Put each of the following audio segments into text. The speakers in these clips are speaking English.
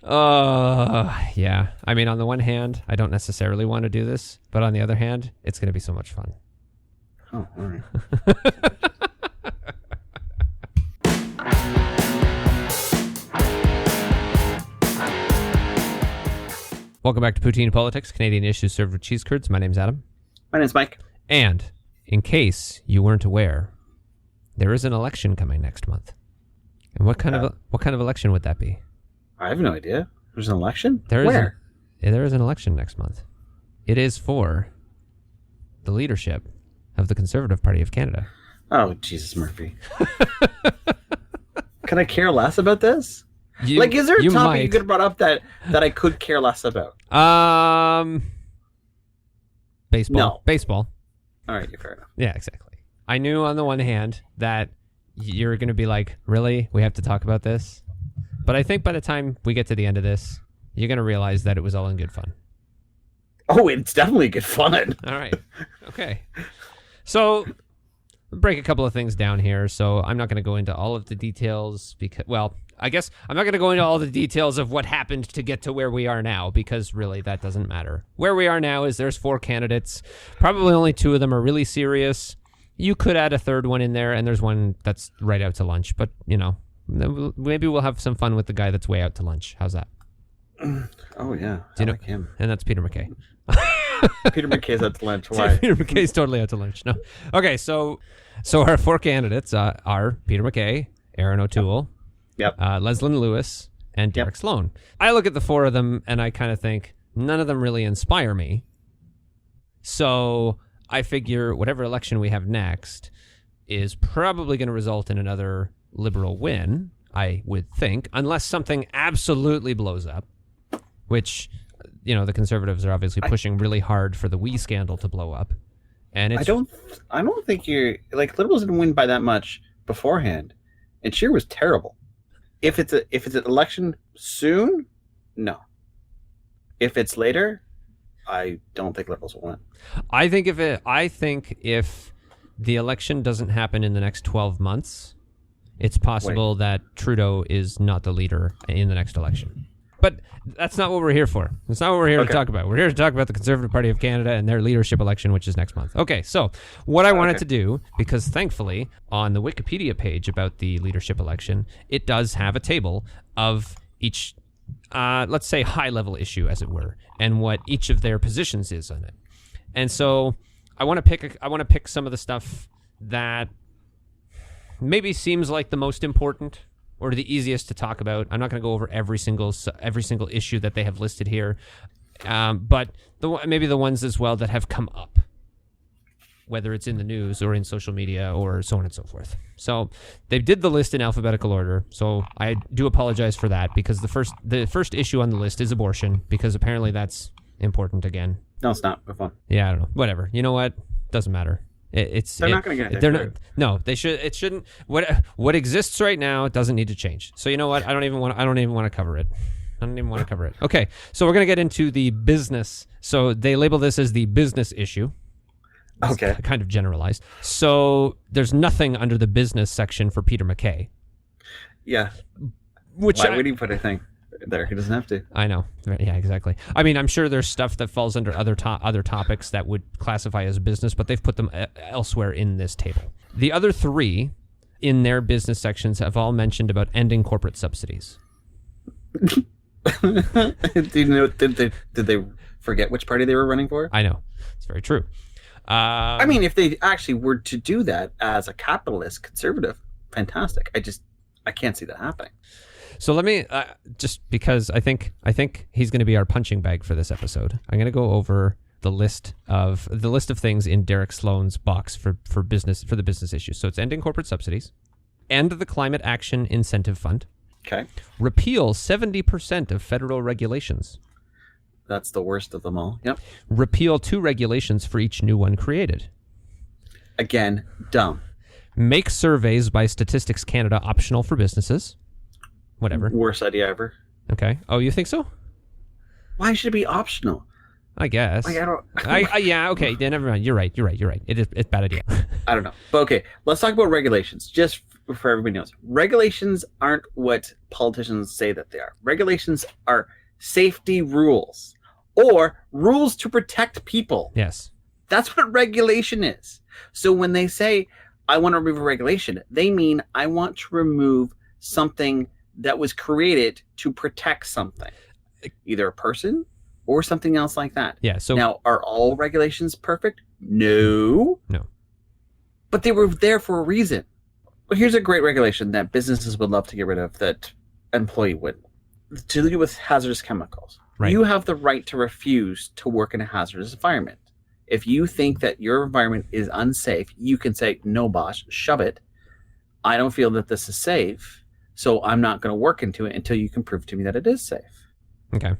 Yeah. I mean, on the one hand, I don't necessarily want to do this, but on the other hand, it's going to be so much fun. Oh, all right. Welcome back to Poutine Politics, Canadian issues served with cheese curds. My name's Adam. My name's Mike. And in case you weren't aware, there is an election coming next month. And what kind of election would that be? I have no idea. There's an election? Where? There is an election next month. It is for the leadership of the Conservative Party of Canada. Oh, Jesus Murphy. Can I care less about this? Is there a topic you could have brought up that I could care less about? Baseball. No. Baseball. All right, fair enough. Yeah, exactly. I knew on the one hand that you're going to be like, really? We have to talk about this? But I think by the time we get to the end of this, you're going to realize that it was all in good fun. Oh, it's definitely good fun. All right. Okay. So, break a couple of things down here. So, I'm not going to go into all of the details because, well, I guess I'm not going to go into all the details of what happened to get to where we are now because really that doesn't matter. Where we are now is there's 4 candidates. Probably only 2 of them are really serious. You could add a third one in there, and there's one that's right out to lunch. But, you know, maybe we'll have some fun with the guy that's way out to lunch. How's that? Oh, yeah. I like him. And that's Peter Mackay. Peter Mackay's out to lunch. Why? Peter Mackay's totally out to lunch. No. Okay, so our 4 candidates are Peter Mackay, Erin O'Toole, Leslyn Lewis, and Derek Sloan. I look at the 4 of them, and I kind of think none of them really inspire me. So I figure whatever election we have next is probably going to result in another Liberal win, I would think, unless something absolutely blows up, which, you know, the Conservatives are obviously pushing really hard for the Wee scandal to blow up. And it's, I don't think you're like Liberals didn't win by that much beforehand, and Scheer was terrible. If it's an election soon, no. If it's later, I don't think Liberals will win. I think if the election doesn't happen in the next 12 months, it's possible that Trudeau is not the leader in the next election. But that's not what we're here for. That's not what we're here to talk about. We're here to talk about the Conservative Party of Canada and their leadership election, which is next month. Okay, so what I wanted to do, because thankfully on the Wikipedia page about the leadership election, it does have a table of each, let's say, high-level issue, as it were, and what each of their positions is on it. And so I want to pick some of the stuff that maybe seems like the most important or the easiest to talk about. I'm not going to go over every single issue that they have listed here, but maybe the ones as well that have come up, whether it's in the news or in social media or so on and so forth. So they did the list in alphabetical order, so I do apologize for that because the first issue on the list is abortion, because apparently that's important again. No, it's not. Move on. Yeah, I don't know. Whatever. You know what? Doesn't matter. They're not going to get it. They're not. No, they should. It shouldn't. What exists right now doesn't need to change. So you know what? I don't even want to cover it. I don't even want to cover it. Okay, so we're going to get into the business. So they label this as the business issue. Okay. It's kind of generalized. So there's nothing under the business section for Peter Mackay. Yeah. Why would he put a thing there? He doesn't have to. I know. Yeah, exactly. I mean, I'm sure there's stuff that falls under other topics that would classify as business, but they've put them elsewhere in this table. The other 3 in their business sections have all mentioned about ending corporate subsidies. Did they forget which party they were running for? I know. It's very true. I mean, if they actually were to do that as a capitalist conservative, fantastic. I can't see that happening. So let me just because I think he's going to be our punching bag for this episode. I'm going to go over the list of things in Derek Sloan's box for the business issues. So it's ending corporate subsidies, end the Climate Action Incentive Fund, okay, repeal 70% of federal regulations. That's the worst of them all. Yep. Repeal 2 regulations for each new one created. Again, dumb. Make surveys by Statistics Canada optional for businesses. Whatever. Worst idea ever. Okay. Oh, you think so? Why should it be optional? I guess. Like, I don't. Yeah. Okay. Then never mind. You're right. It's a bad idea. I don't know. But okay, let's talk about regulations. Just for everybody knows, regulations aren't what politicians say that they are. Regulations are safety rules or rules to protect people. Yes. That's what regulation is. So when they say, I want to remove a regulation, they mean I want to remove something that was created to protect something, either a person or something else like that. Yeah. So now, are all regulations perfect? No. No. But they were there for a reason. Well, here's a great regulation that businesses would love to get rid of that employee would. To do with hazardous chemicals. Right. You have the right to refuse to work in a hazardous environment. If you think that your environment is unsafe, you can say, no, boss, shove it. I don't feel that this is safe, so I'm not going to work into it until you can prove to me that it is safe. Okay.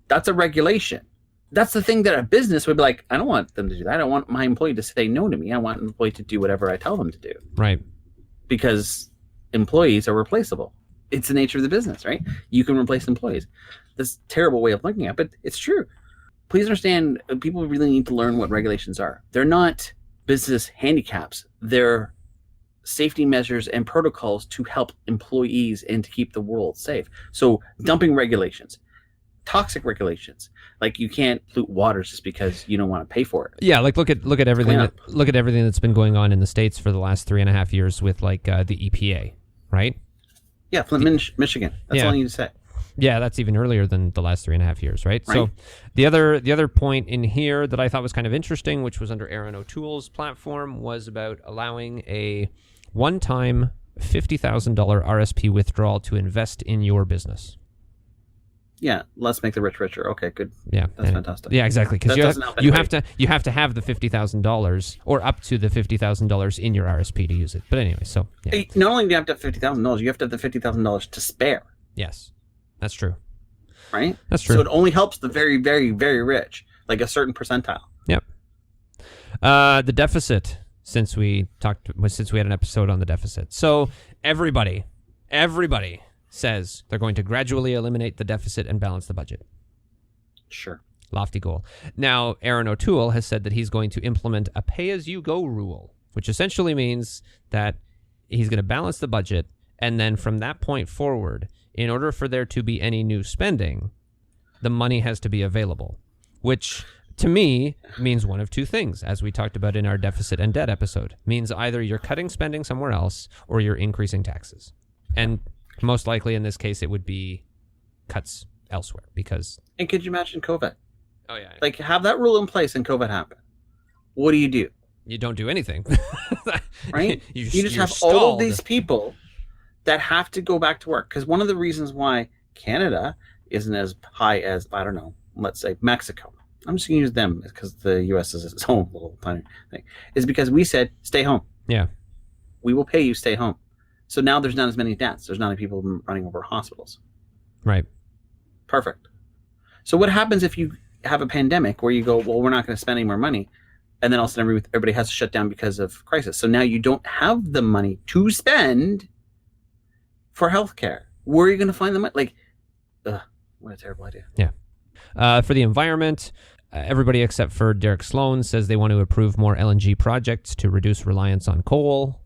That's a regulation. That's the thing that a business would be like, I don't want them to do that. I don't want my employee to say no to me. I want an employee to do whatever I tell them to do. Right. Because employees are replaceable. It's the nature of the business, right? You can replace employees. This terrible way of looking at it, but it's true. Please understand, people really need to learn what regulations are. They're not business handicaps. They're safety measures and protocols to help employees and to keep the world safe. So dumping regulations, toxic regulations, like you can't pollute waters just because you don't want to pay for it. Yeah, like look at everything look at everything that's been going on in the States for the last 3.5 years with like the EPA, right? Yeah, Flint, Michigan. That's all I need to say. Yeah, that's even earlier than the last 3.5 years, right? So the other point in here that I thought was kind of interesting, which was under Erin O'Toole's platform, was about allowing a one-time $50,000 RSP withdrawal to invest in your business. Yeah, let's make the rich richer. Okay, good. Yeah, that's fantastic. Yeah, exactly. Because you have to have the $50,000 or up to the $50,000 in your RSP to use it. But anyway, so yeah. Not only do you have to have $50,000, you have to have the $50,000 to spare. Yes, that's true. Right. That's true. So it only helps the very, very, very rich, like a certain percentile. Yep. The deficit. Since we had an episode on the deficit, so everybody says they're going to gradually eliminate the deficit and balance the budget. Sure. Lofty goal. Now, Erin O'Toole has said that he's going to implement a pay-as-you-go rule, which essentially means that he's going to balance the budget, and then from that point forward, in order for there to be any new spending, the money has to be available, which to me means one of two things, as we talked about in our deficit and debt episode. Means either you're cutting spending somewhere else or you're increasing taxes. And most likely in this case, it would be cuts elsewhere because... And could you imagine COVID? Oh, yeah. Like, have that rule in place and COVID happen. What do? You don't do anything. Right? You just have all of these people that have to go back to work. Because one of the reasons why Canada isn't as high as, I don't know, let's say Mexico. I'm just going to use them because the U.S. is its own little tiny thing. Is because we said, stay home. Yeah. We will pay you, stay home. So now there's not as many deaths. There's not many people running over hospitals. Right. Perfect. So what happens if you have a pandemic where you go, well, we're not going to spend any more money, and then all of a sudden everybody has to shut down because of crisis. So now you don't have the money to spend for healthcare. Where are you going to find the money? Like, what a terrible idea. Yeah. For the environment, everybody except for Derek Sloan says they want to approve more LNG projects to reduce reliance on coal.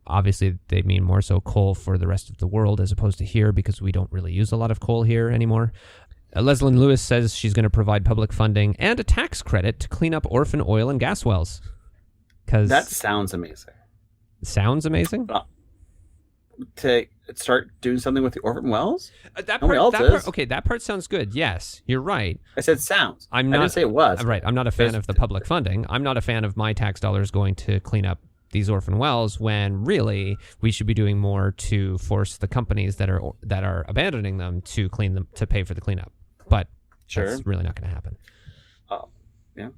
Obviously, they mean more so coal for the rest of the world as opposed to here because we don't really use a lot of coal here anymore. Leslyn Lewis says she's going to provide public funding and a tax credit to clean up orphan oil and gas wells. That sounds amazing. Sounds amazing? To start doing something with the orphan wells? That part sounds good. Yes, you're right. I said sounds. I didn't say it was. Right. I'm not a fan of the public funding. I'm not a fan of my tax dollars going to clean up these orphan wells when really we should be doing more to force the companies that are abandoning them to clean them, to pay for the cleanup. But that's really not going to happen. Oh, yeah.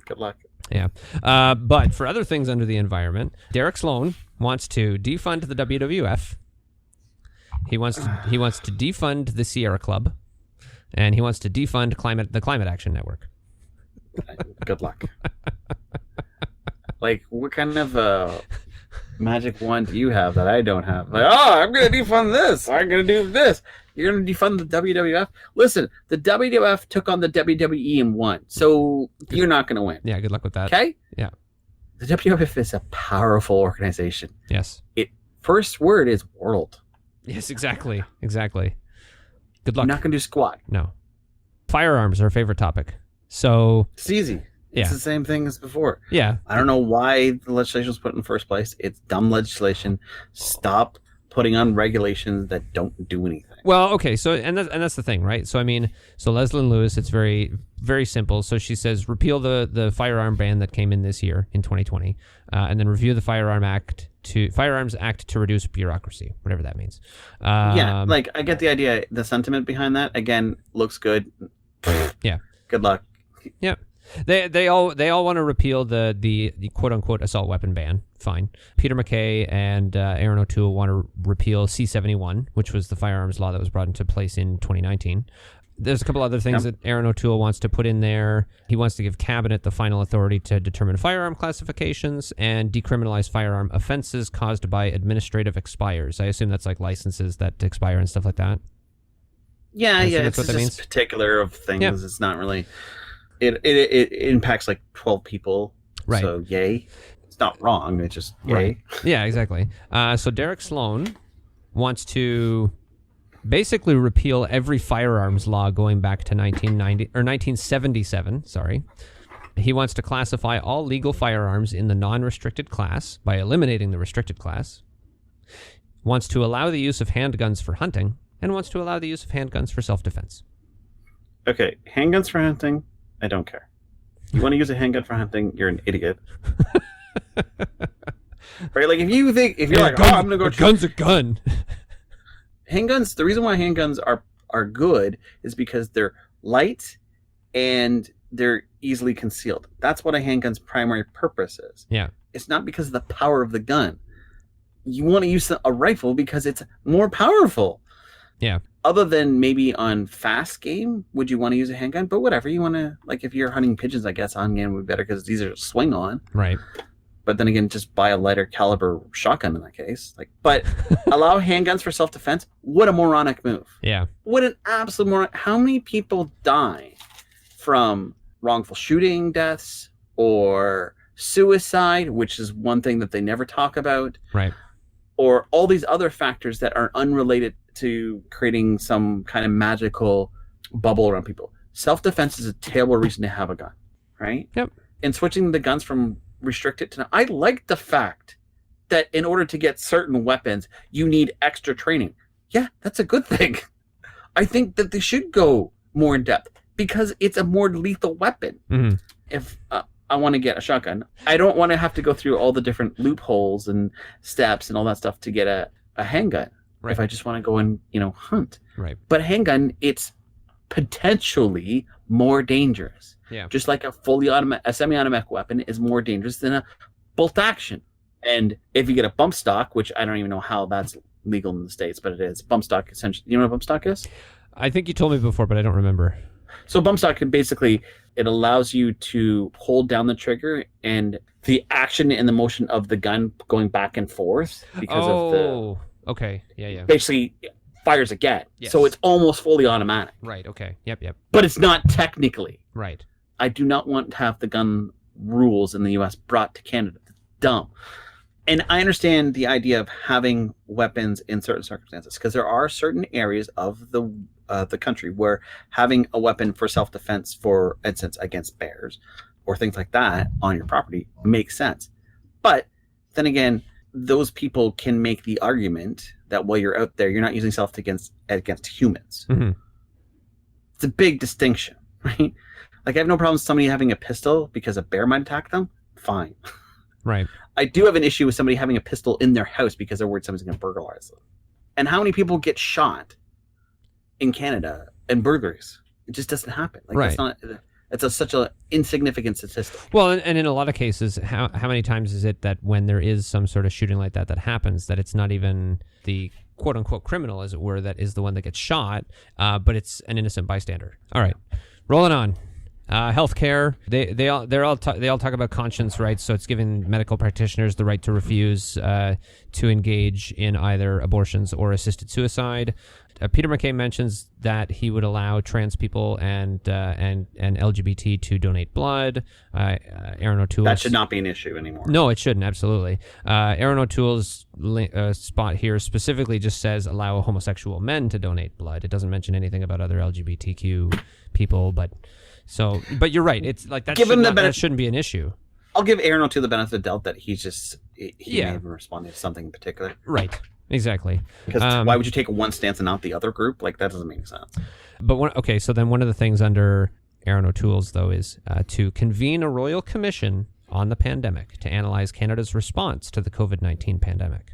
Good luck. Yeah. But for other things under the environment, Derek Sloan wants to defund the WWF. He wants to defund the Sierra Club, and he wants to defund the Climate Action Network. Good luck. Like, what kind of magic wand do you have that I don't have? Like, I'm going to defund this. I'm going to do this. You're going to defund the WWF? Listen, the WWF took on the WWE and won, so you're not going to win. Yeah, good luck with that. Okay? Yeah. The WWF is a powerful organization. Yes. It First word is world. Yes, exactly. Good luck. I'm not going to do squat. No. Firearms are our favorite topic. So it's easy. Yeah. It's the same thing as before. Yeah. I don't know why the legislation was put in the first place. It's dumb legislation. Stop putting on regulations that don't do anything. Well, okay, so and that's the thing, right? So I mean, so Leslyn Lewis, it's very, very simple. So she says repeal the firearm ban that came in this year in 2020, and then review the Firearms Act to reduce bureaucracy, whatever that means. Yeah, like I get the idea. The sentiment behind that again looks good. Yeah. Good luck. Yeah. They all want to repeal the quote unquote assault weapon ban. Fine. Peter Mackay and Erin O'Toole want to repeal C-71, which was the firearms law that was brought into place in 2019. There's a couple other things that Erin O'Toole wants to put in there. He wants to give Cabinet the final authority to determine firearm classifications and decriminalize firearm offenses caused by administrative expires. I assume that's like licenses that expire and stuff like that. Yeah, That's it's what that just means. particular of things. Yeah. It's not really. It impacts like 12 people. Right. So yay. It's not wrong. It's just yay. Right. Yeah, exactly. So Derek Sloan wants to basically repeal every firearms law going back to 1977. Sorry. He wants to classify all legal firearms in the non-restricted class by eliminating the restricted class. Wants to allow the use of handguns for hunting and wants to allow the use of handguns for self-defense. Okay, handguns for hunting, I don't care. You want to use a handgun for hunting, you're an idiot. Right? Like if you're like, I'm gonna go. Gun's a gun. Handguns. The reason why handguns are good is because they're light and they're easily concealed. That's what a handgun's primary purpose is. Yeah. It's not because of the power of the gun. You want to use a rifle because it's more powerful. Yeah. Other than maybe on fast game, would you want to use a handgun? But whatever, you want to, like if you're hunting pigeons, I guess on game would be better because these are swing on. Right. But then again, just buy a lighter caliber shotgun in that case. But allow handguns for self-defense. What a moronic move. Yeah. What an absolute moron. How many people die from wrongful shooting deaths or suicide, which is one thing that they never talk about. Right. Or all these other factors that are unrelated to creating some kind of magical bubble around people. Self-defense is a terrible reason to have a gun, right? Yep. And switching the guns from restricted to... I like the fact that in order to get certain weapons, you need extra training. Yeah, that's a good thing. I think that they should go more in depth because it's a more lethal weapon. Mm-hmm. If I want to get a shotgun, I don't want to have to go through all the different loopholes and steps and all that stuff to get a handgun. Right. If I just want to go and hunt. Right. But handgun, it's potentially more dangerous. Yeah. Just like a semi-automatic weapon is more dangerous than a bolt action. And if you get a bump stock, which I don't even know how that's legal in the States, but it is. Bump stock, essentially. You know what a bump stock is? I think you told me before, but I don't remember. So bump stock can basically, it allows you to hold down the trigger and the action and the motion of the gun going back and forth because of the... Okay. Yeah. Basically fires again. Yes. So it's almost fully automatic. Right. Okay. Yep. But it's not technically. Right. I do not want to have the gun rules in the U.S. brought to Canada. That's dumb. And I understand the idea of having weapons in certain circumstances because there are certain areas of the country where having a weapon for self-defense, for instance, against bears or things like that on your property makes sense. But then again, those people can make the argument that while you're out there, you're not using self-defense against humans. Mm-hmm. It's a big distinction, right? Like I have no problem with somebody having a pistol because a bear might attack them. Fine. Right. I do have an issue with somebody having a pistol in their house because they're worried somebody's going to burglarize them. And how many people get shot in Canada in burglaries? It just doesn't happen. Like right. That's not. It's such an insignificant statistic. Well, and in a lot of cases, how many times is it that when there is some sort of shooting like that happens, that it's not even the quote-unquote criminal, as it were, that is the one that gets shot, but it's an innocent bystander. All right, rolling on. Healthcare. They all talk about conscience rights, so it's giving medical practitioners the right to refuse to engage in either abortions or assisted suicide. Peter Mackay mentions that he would allow trans people and LGBT to donate blood. Erin O'Toole. That should not be an issue anymore. No, it shouldn't. Absolutely. Erin O'Toole's spot here specifically just says allow homosexual men to donate blood. It doesn't mention anything about other LGBTQ people, but you're right. It's like that shouldn't be an issue. I'll give Erin O'Toole the benefit of the doubt that he may have been responding to something in particular. Right. Exactly. Because why would you take one stance and not the other group? Like, that doesn't make sense. But so then one of the things under Erin O'Toole's, though, is to convene a royal commission on the pandemic to analyze Canada's response to the COVID-19 pandemic.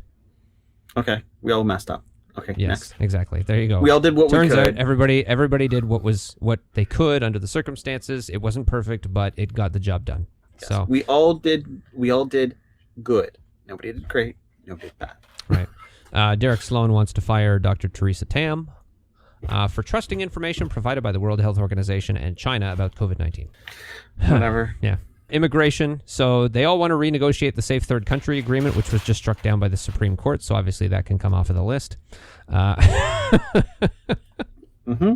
Okay. We all messed up. Okay, yes, next. Exactly. There you go. We all did what we could. Turns out everybody did what they could under the circumstances. It wasn't perfect, but it got the job done. Yes. So we all did good. Nobody did great. Nobody did bad. Right. Derek Sloan wants to fire Dr. Theresa Tam for trusting information provided by the World Health Organization and China about COVID-19. Whatever. Yeah. Immigration. So they all want to renegotiate the Safe Third Country Agreement, which was just struck down by the Supreme Court. So obviously that can come off of the list. Mm-hmm.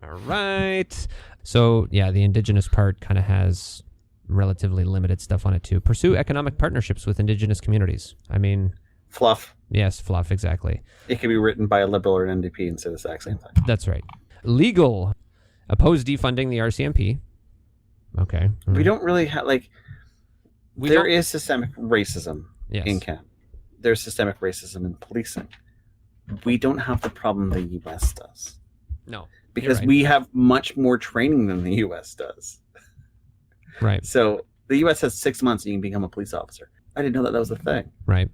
All right. So yeah, the Indigenous part kind of has relatively limited stuff on it too. Pursue economic partnerships with Indigenous communities. I mean, fluff. Yes, fluff, exactly. It can be written by a Liberal or an NDP and say the exact same thing. That's right. Legal. Oppose defunding the RCMP. Okay. We don't really have, there is systemic racism in Canada. There's systemic racism in policing. We don't have the problem the U.S. does. No. Because we have much more training than the U.S. does. Right. So the U.S. has 6 months and you can become a police officer. I didn't know that was a thing. Right.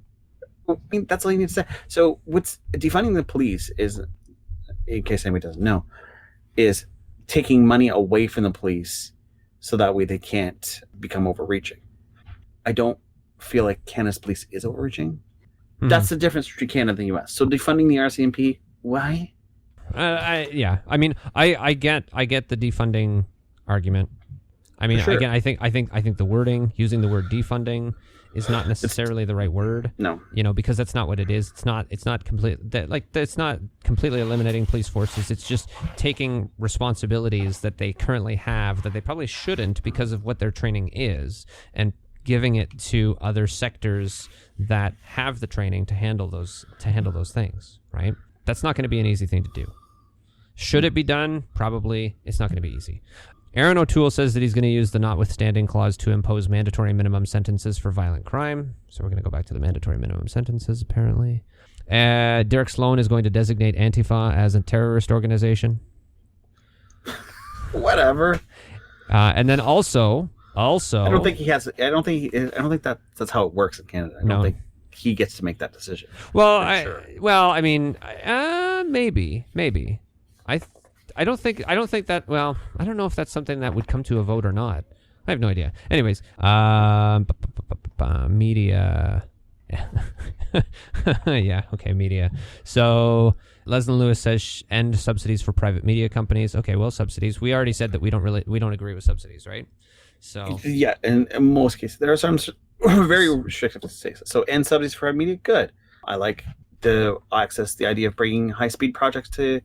I mean, that's all you need to say. So what's defunding the police is, in case anybody doesn't know, is taking money away from the police so that way they can't become overreaching. I don't feel like Canada's police is overreaching. Mm-hmm. That's the difference between Canada and the U.S. So defunding the RCMP, why? I mean, I get the defunding argument. I mean, sure. Again, I think the wording, using the word defunding, is not necessarily the right word. No, because that's not what it is. It's not it's not completely eliminating police forces. It's just taking responsibilities that they currently have that they probably shouldn't because of what their training is, and giving it to other sectors that have the training to handle those things. Right? That's not going to be an easy thing to do. Should it be done? Probably. It's not going to be easy. Erin O'Toole says that he's going to use the notwithstanding clause to impose mandatory minimum sentences for violent crime. So we're going to go back to the mandatory minimum sentences, apparently. Derek Sloan is going to designate Antifa as a terrorist organization. Whatever. And then also, I don't think that's how it works in Canada. I don't think he gets to make that decision. Well, maybe. I don't think that. Well, I don't know if that's something that would come to a vote or not. I have no idea. Anyways, media. Yeah. Okay. Media. So Leslyn Lewis says end subsidies for private media companies. Okay. Well, subsidies. We already said that we don't agree with subsidies, right? So yeah. In most cases, there are some very restrictive states. So end subsidies for private media. Good. I like the idea of bringing high-speed projects to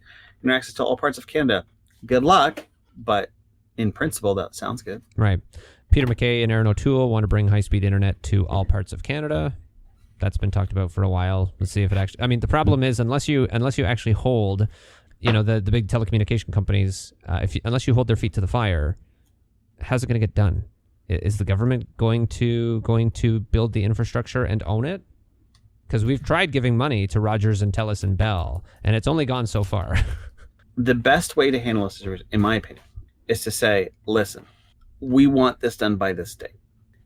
access to all parts of Canada. Good luck, but in principle, that sounds good. Right. Peter Mackay and Erin O'Toole want to bring high-speed internet to all parts of Canada. That's been talked about for a while. Let's see if it actually. I mean, the problem is unless you actually hold, the big telecommunication companies, unless you hold their feet to the fire, how's it going to get done? Is the government going to build the infrastructure and own it? Because we've tried giving money to Rogers and Telus and Bell, and it's only gone so far. The best way to handle this, in my opinion, is to say, listen, we want this done by this date.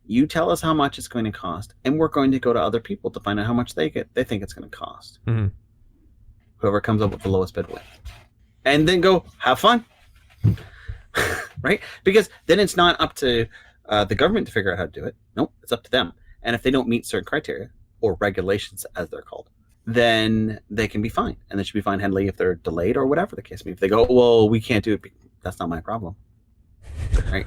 You tell us how much it's going to cost, and we're going to go to other people to find out how much they think it's going to cost. Mm-hmm. Whoever comes up with the lowest bid wins. And then go, have fun. Right? Because then it's not up to the government to figure out how to do it. Nope, it's up to them. And if they don't meet certain criteria, or regulations as they're called, then they can be fined, and they should be fined heavily if they're delayed or whatever the case may be. If they go, well, we can't do it, that's not my problem, right?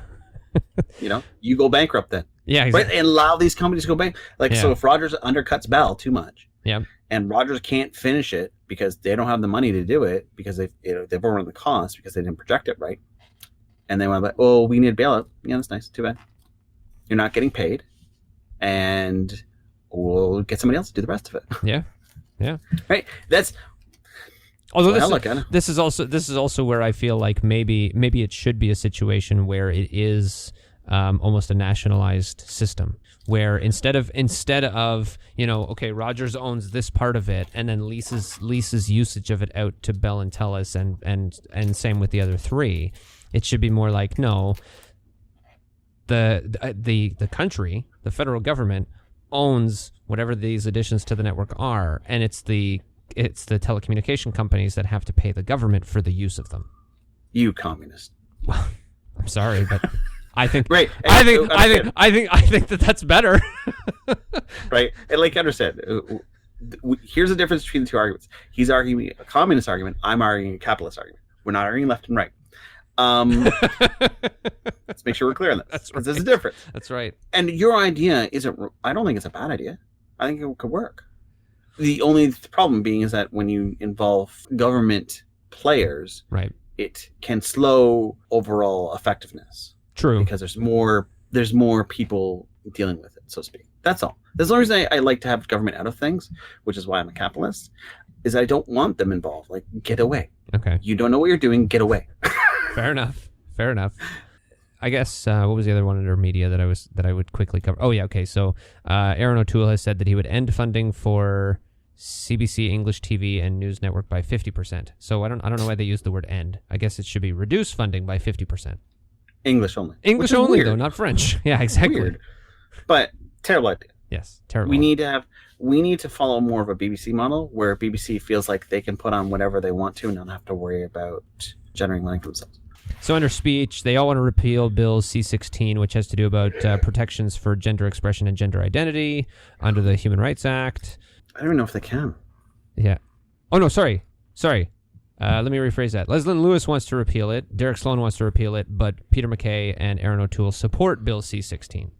You go bankrupt then. Yeah, exactly. Right? And allow these companies to go bankrupt. So if Rogers undercuts Bell too much, yeah, and Rogers can't finish it because they don't have the money to do it because they've overrun the cost because they didn't project it right. And they went like, oh, we need a bailout. Yeah, that's nice. Too bad. You're not getting paid, and we'll get somebody else to do the rest of it. Yeah. Right. That's. Although this is also where I feel like maybe it should be a situation where it is almost a nationalized system, where instead of okay, Rogers owns this part of it and then leases usage of it out to Bell and Telus and same with the other three. It should be more like, no, the country, the federal government owns whatever these additions to the network are, and it's the telecommunication companies that have to pay the government for the use of them. You communist. Well, I'm sorry, but I think right. I think that's better. Right. And like I understand, here's the difference between the two arguments. He's arguing a communist argument. I'm arguing a capitalist argument. We're not arguing left and right. Let's make sure we're clear on this. That's right. There's a difference. That's right. And your idea I don't think it's a bad idea. I think it could work. The only problem being is that when you involve government players, right, it can slow overall effectiveness. True. Because there's more people dealing with it, so to speak. That's all. That's the only reason I like to have government out of things, which is why I'm a capitalist, is I don't want them involved. Like, get away. Okay. You don't know what you're doing, get away. Fair enough. I guess what was the other one under media that I would quickly cover? Oh yeah, okay. So Erin O'Toole has said that he would end funding for CBC English TV and News Network by 50%. So I don't know why they use the word end. I guess it should be reduce funding by 50%. English only. English only weird. Though, not French. Yeah, exactly. Weird. But terrible idea. Yes, terrible. We need to follow more of a BBC model where BBC feels like they can put on whatever they want to and not have to worry about generating money for themselves. So under speech, they all want to repeal Bill C-16, which has to do about protections for gender expression and gender identity under the Human Rights Act. I don't even know if they can. Yeah. Oh, no, sorry. Let me rephrase that. Leslyn Lewis wants to repeal it. Derek Sloan wants to repeal it, but Peter Mackay and Erin O'Toole support Bill C-16.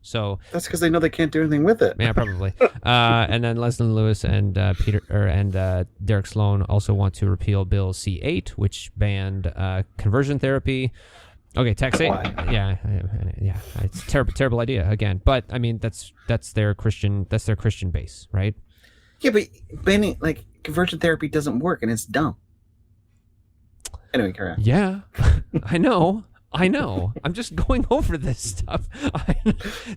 So that's because they know they can't do anything with it. Yeah, probably. And then Leslyn Lewis and Derek Sloan also want to repeal Bill C-8, which banned conversion therapy. Okay, taxation. Yeah, it's a terrible idea again. But I mean, that's their Christian base, right? Yeah, but banning conversion therapy doesn't work, and it's dumb. Anyway, carry on. Yeah, I know. I'm just going over this stuff.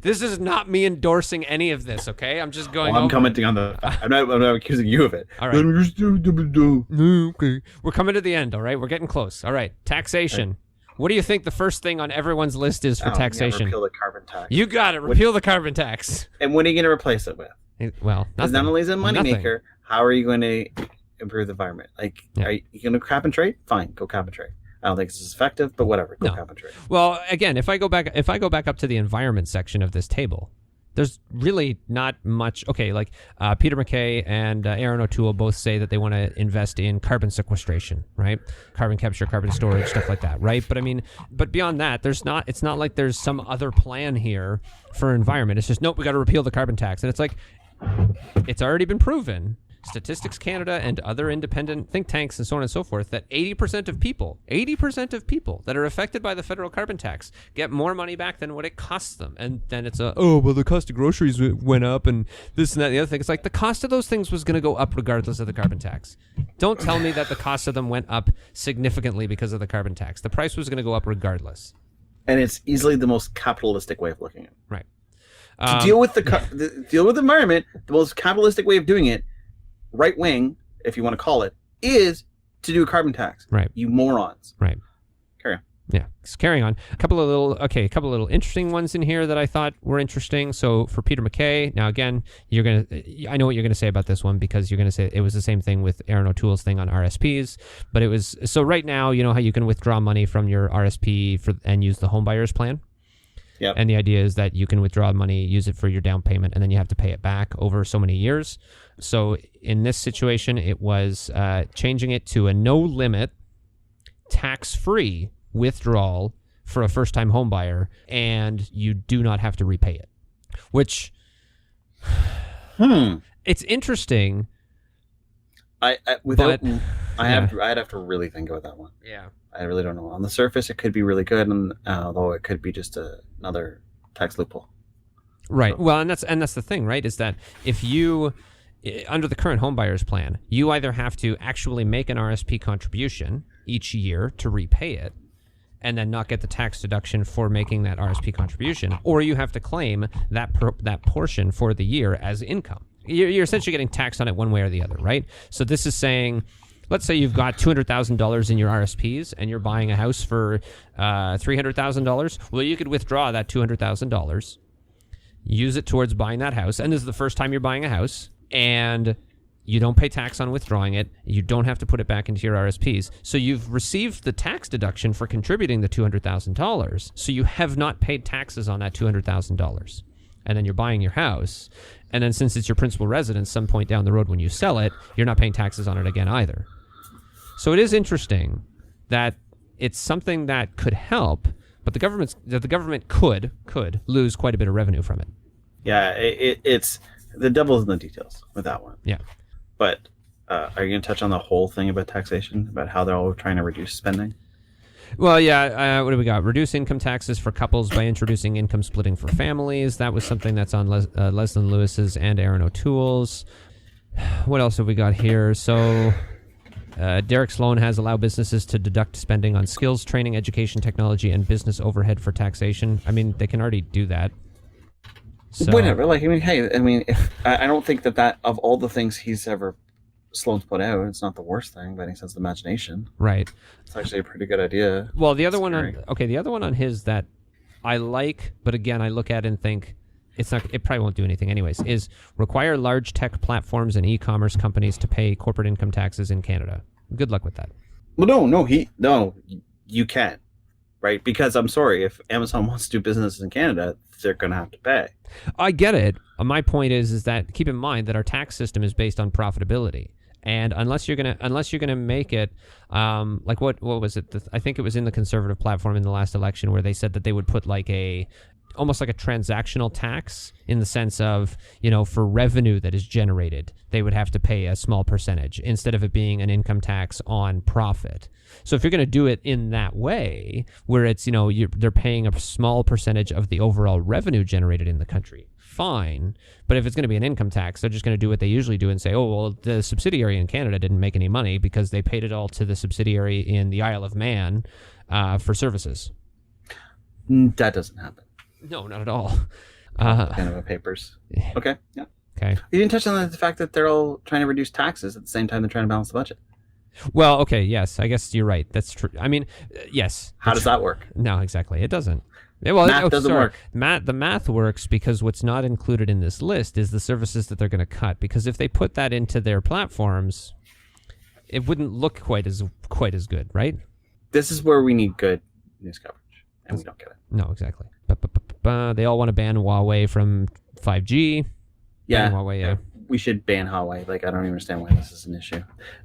This is not me endorsing any of this, okay? I'm just going over. I'm commenting on the... I'm not accusing you of it. All right. Okay. We're coming to the end, all right? We're getting close. All right. Taxation. Right. What do you think the first thing on everyone's list is for taxation? Yeah, repeal the carbon tax. You got it. Repeal the carbon tax. And what are you going to replace it with? Well, because not only is it a moneymaker, how are you going to improve the environment? Are you going to cap and trade? Fine, go cap and trade. I don't think this is effective, but whatever. Go cap and trade. Well, again, if I go back up to the environment section of this table, there's really not much. Okay, Peter Mackay and Erin O'Toole both say that they want to invest in carbon sequestration, right? Carbon capture, carbon storage, stuff like that, right? But beyond that, it's not like there's some other plan here for environment. It's just, nope, we got to repeal the carbon tax. And it's like, it's already been proven, Statistics Canada and other independent think tanks and so on and so forth, that 80% of people that are affected by the federal carbon tax get more money back than what it costs them. And then it's the cost of groceries went up and this and that and the other thing. It's like the cost of those things was going to go up regardless of the carbon tax. Don't tell me that the cost of them went up significantly because of the carbon tax. The price was going to go up regardless. And it's easily the most capitalistic way of looking at it. Right. To deal with deal with the environment, the most capitalistic way of doing it, right wing, if you want to call it, is to do a carbon tax. Right. You morons. Right. Carry on. Yeah. So carrying on. A couple of little interesting ones in here that I thought were interesting. So for Peter Mackay, now again, I know what you're gonna say about this one because you're gonna say it was the same thing with Erin O'Toole's thing on RSPs, but it was so right now, you know how you can withdraw money from your RSP and use the home buyers plan. Yep. And the idea is that you can withdraw money, use it for your down payment, and then you have to pay it back over so many years. So in this situation, it was changing it to a no-limit, tax-free withdrawal for a first-time home buyer, and you do not have to repay it. Which, it's interesting I'd have to really think about that one. Yeah. I really don't know. On the surface, it could be really good, and although it could be just another tax loophole. Right. So. Well, and that's the thing, right? Is that if you, under the current homebuyers plan, you either have to actually make an RSP contribution each year to repay it, and then not get the tax deduction for making that RSP contribution, or you have to claim that portion for the year as income. You're essentially getting taxed on it one way or the other, right? So this is saying, let's say you've got $200,000 in your RSPs and you're buying a house for $300,000. Well, you could withdraw that $200,000, use it towards buying that house, and this is the first time you're buying a house, and you don't pay tax on withdrawing it. You don't have to put it back into your RSPs. So you've received the tax deduction for contributing the $200,000. So you have not paid taxes on that $200,000. And then you're buying your house. And then since it's your principal residence, some point down the road when you sell it, you're not paying taxes on it again either. So it is interesting that it's something that could help, but the government could lose quite a bit of revenue from it. Yeah, it's the devil's in the details with that one. Yeah. But are you going to touch on the whole thing about taxation, about how they're all trying to reduce spending? Well, yeah. What do we got? Reduce income taxes for couples by introducing income splitting for families. That was something that's on Leslyn Lewis's and Erin O'Toole's. What else have we got here? So Derek Sloan has allowed businesses to deduct spending on skills, training, education, technology, and business overhead for taxation. I mean, they can already do that. So, whatever. Like, I mean, hey, I mean, if I don't think that of all the things Sloan's put out, it's not the worst thing by any sense of the imagination. Right. It's actually a pretty good idea. Well, the other one on his that I like, but again, I look at it and think it probably won't do anything anyways, is require large tech platforms and e-commerce companies to pay corporate income taxes in Canada. Good luck with that. Well, no, you can't. Right? Because I'm sorry, if Amazon wants to do business in Canada, they're going to have to pay. I get it. My point is that keep in mind that our tax system is based on profitability, and unless you're gonna make it, like what was it? I think it was in the Conservative platform in the last election where they said that they would put almost like a transactional tax in the sense of, for revenue that is generated, they would have to pay a small percentage instead of it being an income tax on profit. So if you're going to do it in that way, where it's, they're paying a small percentage of the overall revenue generated in the country, fine. But if it's going to be an income tax, they're just going to do what they usually do and say, oh, well, the subsidiary in Canada didn't make any money because they paid it all to the subsidiary in the Isle of Man for services. That doesn't happen. No, not at all. Panama Papers. Okay. Yeah. Okay. You didn't touch on the fact that they're all trying to reduce taxes at the same time they're trying to balance the budget. Well, okay, yes, I guess you're right. That's true. I mean, yes. How does that work? No, exactly. It doesn't. Well, math doesn't work. The math works because what's not included in this list is the services that they're going to cut. Because if they put that into their platforms, it wouldn't look quite as good, right? This is where we need good news coverage, and we don't get it. No, exactly. They all want to ban Huawei from 5G. Yeah. Huawei, yeah. We should ban Huawei. Like, I don't even understand why this is an issue.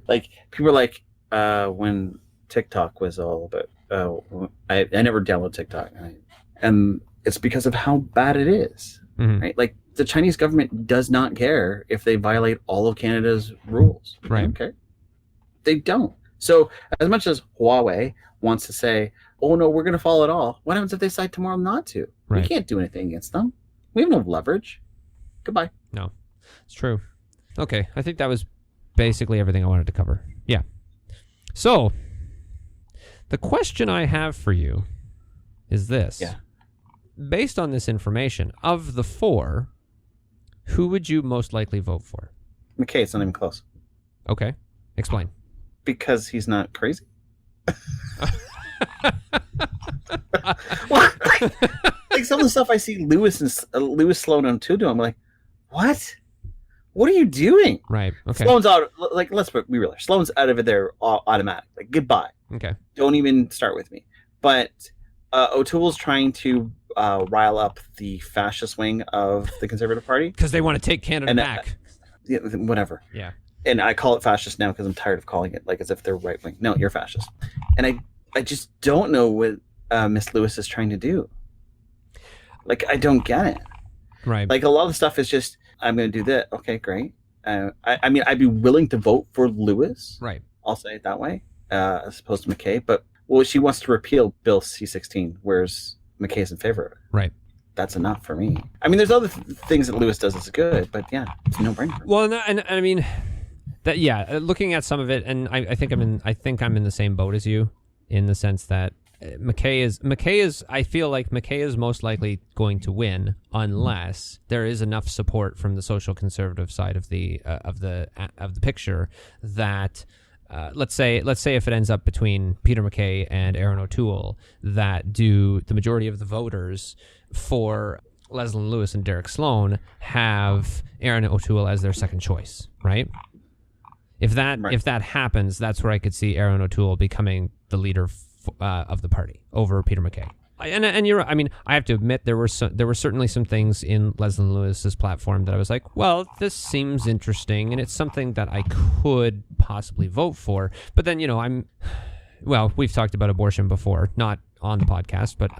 Like, people are like, when TikTok was all about, I never downloaded TikTok, and it's because of how bad it is, right? Like, the Chinese government does not care if they violate all of Canada's rules. Right. Okay. They don't. So as much as Huawei wants to say, oh no, we're going to follow it all, what happens if they decide tomorrow not to? Right. We can't do anything against them. We have no leverage. Goodbye. No, it's true. Okay, I think that was basically everything I wanted to cover. Yeah. So, the question I have for you is this. Yeah. Based on this information, of the four, who would you most likely vote for? Mackay, it's not even close. Okay, explain. Because he's not crazy. Well, like some of the stuff I see Lewis, Sloan, and O'Toole do, I'm like, what? What are you doing? Right. Okay. Sloan's out. Like, let's be real. Sloan's out of it there automatic. Like, goodbye. Okay. Don't even start with me. But O'Toole's trying to rile up the fascist wing of the Conservative Party because they want to take Canada back. Yeah, whatever. Yeah. And I call it fascist now because I'm tired of calling it like as if they're right wing. No, you're fascist. And I just don't know what Miss Lewis is trying to do. Like, I don't get it. Right. Like, a lot of the stuff is just, I'm going to do that. Okay, great. I mean, I'd be willing to vote for Lewis. Right. I'll say it that way, as opposed to Mackay. But she wants to repeal Bill C-16, whereas McKay's in favor of it. Right. That's enough for me. I mean, there's other things that Lewis does that's good, but yeah, it's a no-brainer. Well, and I mean, that looking at some of it, and I think I'm in the same boat as you, in the sense that Mackay is. I feel like Mackay is most likely going to win unless there is enough support from the social conservative side of the picture that. Let's say if it ends up between Peter Mackay and Erin O'Toole, that do the majority of the voters for Leslyn Lewis and Derek Sloan have Erin O'Toole as their second choice, right? If that happens, that's where I could see Erin O'Toole becoming the leader of the party over Peter Mackay. And you're, I mean, I have to admit there were certainly some things in Leslyn Lewis's platform that I was like, well, this seems interesting, and it's something that I could possibly vote for. But then, we've talked about abortion before, not on the podcast, but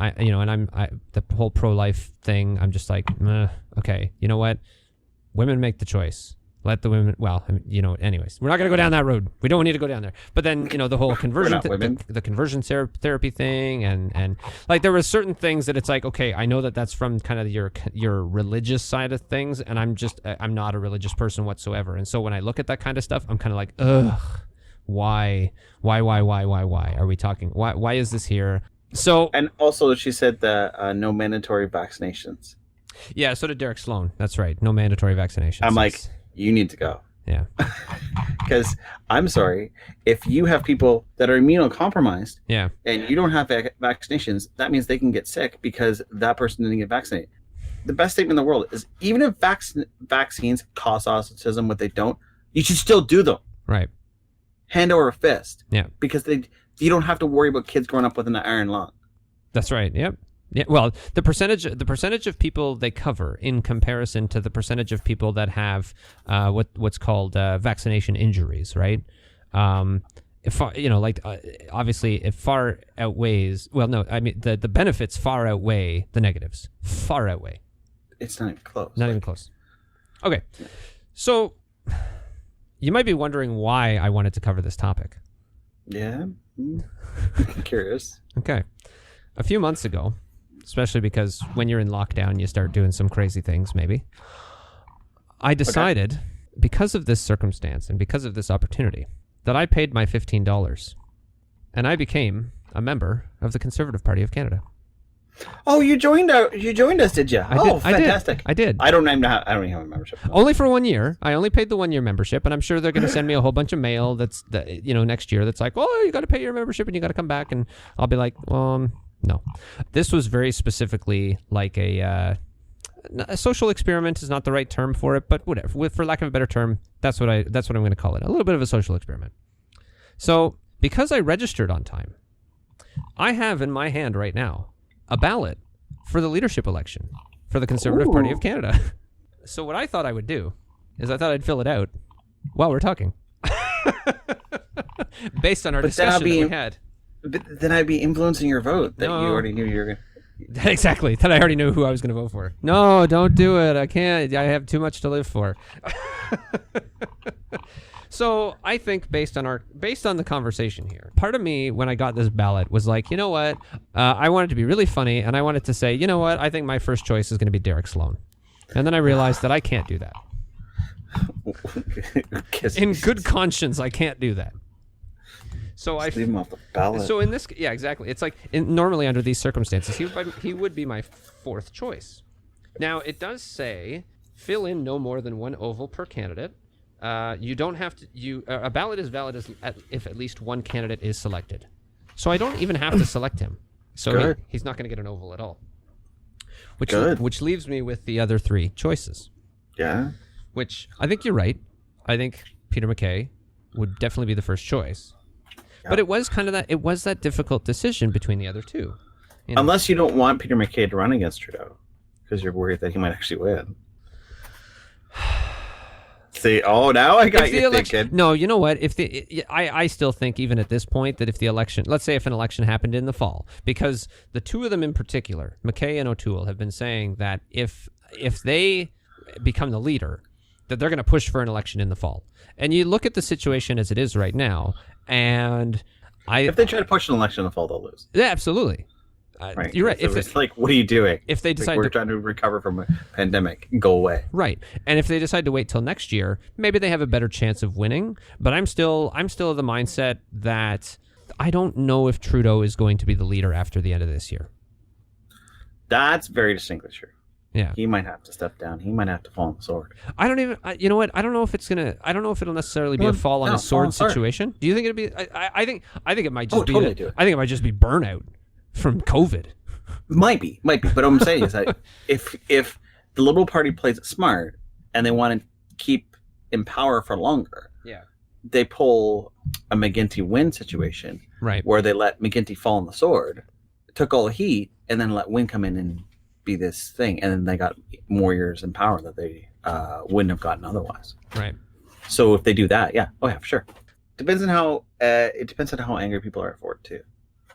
the whole pro-life thing, I'm just like, okay, you know what? Women make the choice. Let the women. Well, anyways, we're not going to go down that road. We don't need to go down there. But then, the whole conversion, the conversion therapy thing, and like there were certain things that it's like, okay, I know that that's from kind of your religious side of things, and I'm not a religious person whatsoever. And so when I look at that kind of stuff, I'm kind of like, ugh, why are we talking? Why is this here? So, and also she said that no mandatory vaccinations. Yeah, so did Derek Sloan. That's right, no mandatory vaccinations. I'm like, you need to go. Yeah. Because I'm sorry, if you have people that are immunocompromised, yeah, and you don't have vaccinations, that means they can get sick because that person didn't get vaccinated. The best statement in the world is, even if vaccines cause autism, what they don't, you should still do them. Right. Hand over fist. Yeah. Because you don't have to worry about kids growing up with an iron lung. That's right. Yep. Yeah, well, the percentage of people they cover in comparison to the percentage of people that have what's called vaccination injuries, right? Obviously, it far outweighs. Well, no, I mean the benefits far outweigh the negatives. Far outweigh. It's not even close. Not even close. Okay, so you might be wondering why I wanted to cover this topic. Yeah, I'm curious. Okay, a few months ago. Especially because when you're in lockdown, you start doing some crazy things, maybe. I decided, because of this circumstance and because of this opportunity, that I paid my $15 and I became a member of the Conservative Party of Canada. Oh, you joined us, did you? Fantastic. I did. I don't even have a membership. Only for 1 year. I only paid the 1 year membership, and I'm sure they're going to send me a whole bunch of mail next year that's like, oh, you got to pay your membership and you got to come back, and I'll be like, no. This was very specifically like a social experiment is not the right term for it, but whatever. For lack of a better term, that's what I'm going to call it. A little bit of a social experiment. So, because I registered on time, I have in my hand right now a ballot for the leadership election for the Conservative Party of Canada. So what I thought I would do is I thought I'd fill it out while we're talking. Based on our discussion that we had. But then I'd be influencing your vote that you already knew you were going to... Exactly. That I already knew who I was going to vote for. No, don't do it. I can't. I have too much to live for. So I think based on the conversation here, part of me, when I got this ballot, was like, you know what? I wanted to be really funny, and I wanted to say, you know what? I think my first choice is going to be Derek Sloan. And then I realized that I can't do that. In good conscience, I can't do that. So leave him off the ballot. So in this, yeah, exactly. It's like normally under these circumstances, he would be my fourth choice. Now it does say fill in no more than one oval per candidate. You don't have to. A ballot is valid if at least one candidate is selected. So I don't even have to select him. So he's not going to get an oval at all. Which leaves me with the other three choices. Yeah. Which I think you're right. I think Peter Mackay would definitely be the first choice. But it was kind of that difficult decision between the other two. Unless you don't want Peter Mackay to run against Trudeau, because you're worried that he might actually win. See, now I got you thinking. No, you know what? I still think even at this point that if the election, let's say if an election happened in the fall, because the two of them in particular, Mackay and O'Toole, have been saying that if they become the leader, that they're going to push for an election in the fall. And you look at the situation as it is right now, and if they try to push an election in the fall, they'll lose. Yeah, absolutely. Right. You're right. So it's like, what are you doing? If they decide we're trying to recover from a pandemic, go away. Right. And if they decide to wait till next year, maybe they have a better chance of winning. But I'm still of the mindset that I don't know if Trudeau is going to be the leader after the end of this year. That's very distinctly true. Yeah. He might have to step down. He might have to fall on the sword. I don't even, you know what? I don't know if it'll necessarily be a fall on a sword situation. Do you think it'd be, I think it might just be, I think it might just be burnout from COVID. Might be. But what I'm saying is that if the Liberal Party plays it smart and they want to keep in power for longer, they pull a McGuinty win situation, right? Where they let McGuinty fall on the sword, took all the heat, and then let Wynne come in and be this thing, and then they got more years in power that they wouldn't have gotten otherwise. Right. So if they do that, for sure. Depends on how angry people are at Ford too,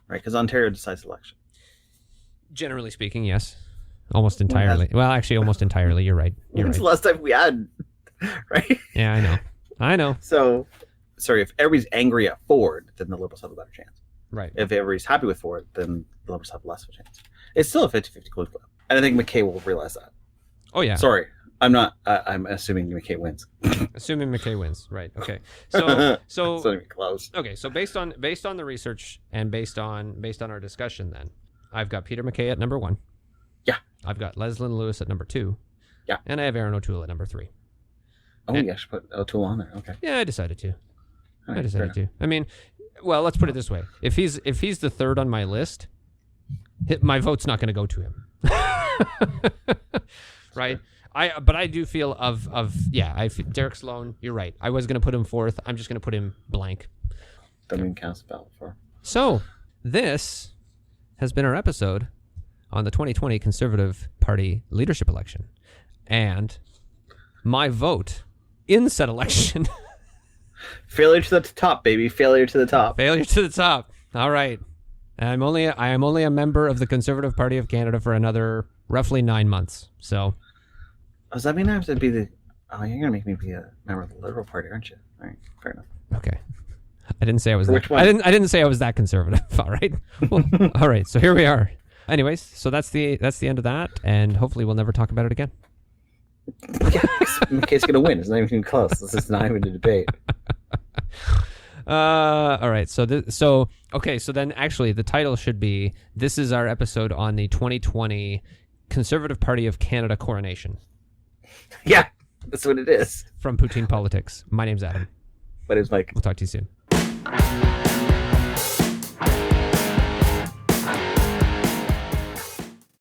right? Because Ontario decides election. Generally speaking, yes, almost entirely. Well, actually, almost entirely. You're right. When's the last time we had? Right. Yeah, I know. So, sorry, if everybody's angry at Ford, then the Liberals have a better chance. Right. If everybody's happy with Ford, then the Liberals have less of a chance. It's still a 50-50 coin flip. And I think Mackay will realize that. Oh, yeah. Sorry. I'm not. I'm assuming Mackay wins. Assuming Mackay wins. Right. Okay. So it's not even close. Okay. So based on the research and based on our discussion, then I've got Peter Mackay at number 1. Yeah. I've got Leslyn Lewis at number 2. Yeah. And I have Erin O'Toole at number 3. Oh, you should put O'Toole on there. Okay. Yeah, I decided to. Right, I decided to. I mean, well, let's put it this way: if he's the third on my list, my vote's not going to go to him. Right? But I do feel Derek Sloan. You're right. I was going to put him 4th. I'm just going to put him blank. Don't even cast a ballot for. So this has been our episode on the 2020 Conservative Party leadership election, and my vote in said election. Failure to the top, baby. Failure to the top. Failure to the top. All right. I am only a member of the Conservative Party of Canada for another roughly 9 months. So. Does that mean I have to be the? Oh, you're gonna make me be a member of the Liberal Party, aren't you? All right, fair enough. Okay. I didn't say I was. Which one? I didn't say I was that conservative. All right. Well, all right. So here we are. Anyways, so that's the end of that, and hopefully we'll never talk about it again. Yeah, McKay's gonna win. It's not even close. This is not even a debate. All right. So then actually the title should be, this is our episode on the 2020 Conservative Party of Canada Coronation. Yeah, that's what it is. From Poutine Politics. My name's Adam. But it's like, we'll talk to you soon.